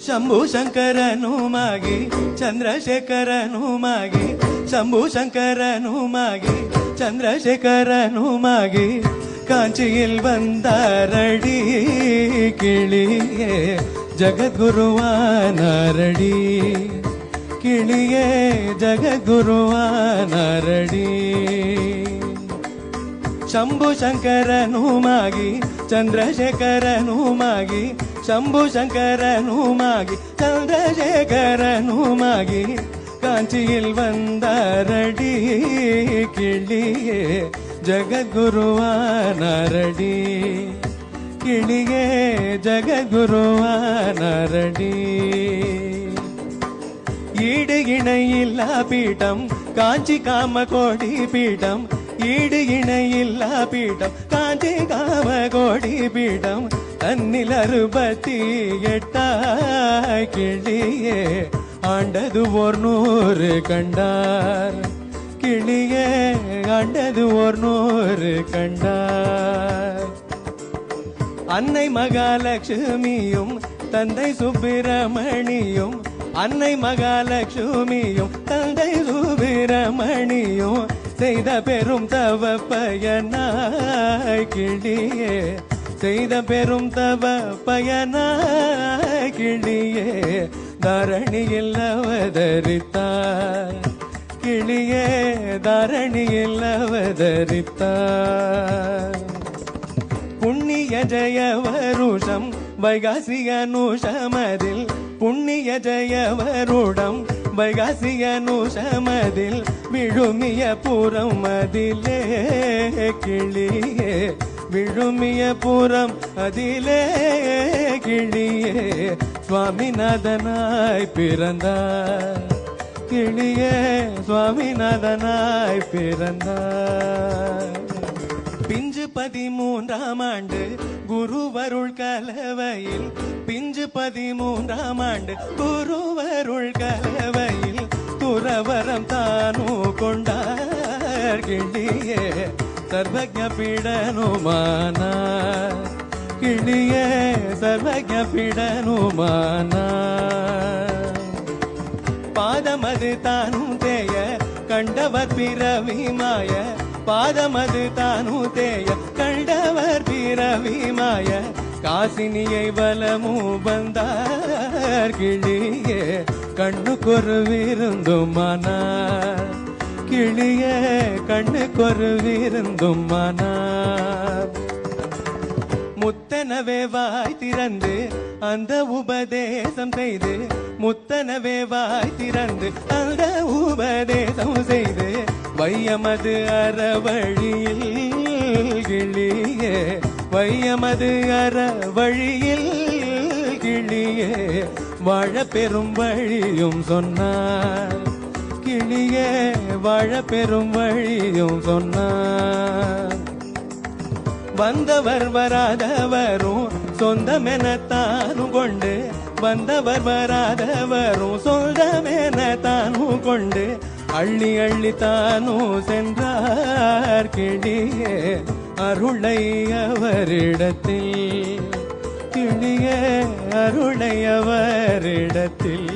ಶಂಭು ಶಂಕರನುಮಾಗಿ ಚಂದ್ರಶೇಖರನುಮಾಗಿ ಶಂಭು ಶಂಕರನುಮಾಗಿ ಚಂದ್ರಶೇಖರನುಮಾಗಿ ಕಾಂಚಿயில் வந்தாரடி கிளியே ஜகத்குருவானாரடி கிளியே ஜகத்குருவானாரடி ಶಂಭು ಶಂಕರನುಮಾಗಿ ಚಂದ್ರಶೇಖರನುಮಾಗಿ ಶಂಭು ಶಂಕರನುಮಾಗಿ ಚಂದ್ರಶೇಖರನುಮಾಗಿ ಕಾಂಚಿயில் வந்தாரடி கிளியே ஜகத்குருவானாரடி கிளியே ஜகத்குருவானாரடி ஈடு இணையில்லா பீடம் காஞ்சி காமகோடி பீடம் ஈடு இணையில்லா பீடம் காஞ்சி காமகோடி பீடம் தன்னில் 68 கிளியே ஆண்டது 100 கண்டார் கிளியே ஆண்டது 100 கண்டார் அன்னை மகாலட்சுமியும் தந்தை சுப்பிரமணியும் அன்னை மகாலட்சுமியும் தந்தை சுப்பிரமணியும் செய்த பெரும் தவ பயனாய் கிளியே செய்த பெரும் தவ பயனாய் கிளியே தரணியில் அவதரித்தார் கிளியே தரணியில் அவதரித்தார் புண்ணிய ஜெய வருஷம் வைகாசி அனுஷமதில் புண்ணிய ஜெய வருடம் வைகாசி அனுஷமதில் விழுமிய புறம் அதிலே கிளியே விழுமிய புறம் அதிலே கிளியே சுவாமிநாதனாய் பிறந்தார் கிளியே சுவாமிநாதனாய் பிறந்தார் பிஞ்சு 13ஆம் ஆண்டு குருவருள் கலவையில் பிஞ்சு 13ஆம் ஆண்டு குருவருள் கலவையில் துறவரம் தானு கொண்டார் கிளியே சர்வஜ பீடனுமானார் கிளியே சர்வஜ பீடனுமானார் பாதமது தானும் தேய கண்டவர் பிறவி மாய பாதமது தானு தேய கண்டவர் பிறவி மாய காசினியை வலமு வந்தார் கிளியே கண்ணுக்கொரு விருந்துமானார் கிளியே கண்ணுக்கொரு விருந்துமானார் முத்தனவே வாய் திறந்து அந்த உபதேசம் செய்து முத்தனவே வாய் திறந்து அந்த உபதேசம் செய்து வையமது அறவழியில் கிளியே வையமது அறவழியில் கிளியே வாழ பெரும் வழியும் சொன்னார் கிளியே வாழ பெரும் வழியும் சொன்னார் வந்தவர் வராதவரும் சொந்தமெனத்தானும் கொண்டு வந்தவர் வராதவரும் சொந்தமெனத்தானும் கொண்டு அள்ளி அள்ளி தானும் சென்றார் கிளியே அருளை அவரிடத்தில் கிளியே அருளை அவரிடத்தில்